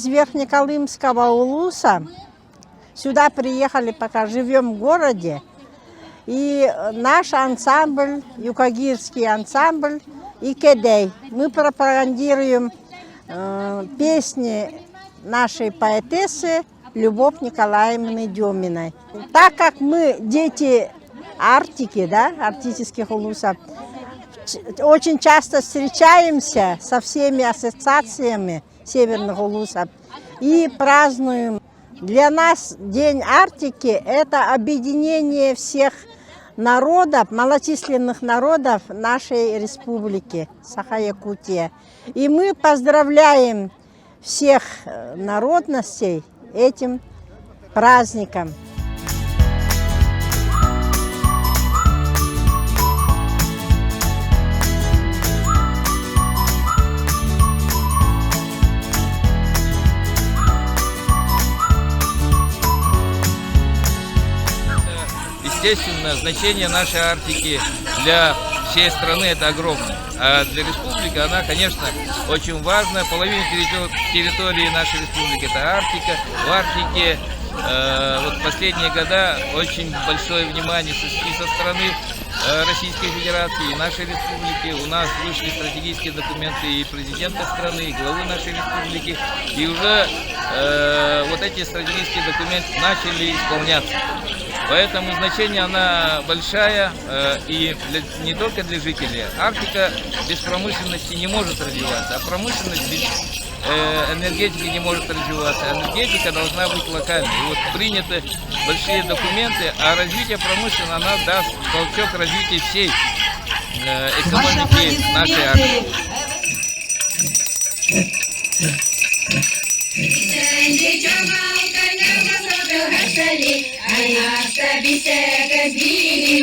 из Верхнеколымского улуса. Сюда приехали, пока живем в городе. И наш ансамбль, юкагирский ансамбль и Кедей. Мы пропагандируем песни нашей поэтессы Любовь Николаевны Деминой. Так как мы дети Арктики, да, арктических улусов, очень часто встречаемся со всеми ассоциациями северных улусов и празднуем. Для нас День Арктики – это объединение всех народов, малочисленных народов нашей республики Саха-Якутия. И мы поздравляем всех народностей этим праздником. Естественно, значение нашей Арктики для всей страны это огромное. А для республики она, конечно, очень важна. Половина территории нашей республики это Арктика. В Арктике вот последние года очень большое внимание и со стороны Российской Федерации, и нашей республики. У нас вышли стратегические документы и президента страны, и главы нашей республики. И уже вот эти стратегические документы начали исполняться. Поэтому значение она большая, и не только для жителей. Арктика без промышленности не может развиваться, а промышленность без энергетики не может развиваться. Энергетика должна быть локальной. И вот приняты большие документы, а развитие промышленности, она даст толчок развития всей экономики нашей Арктики. Ayasta biseka zbiri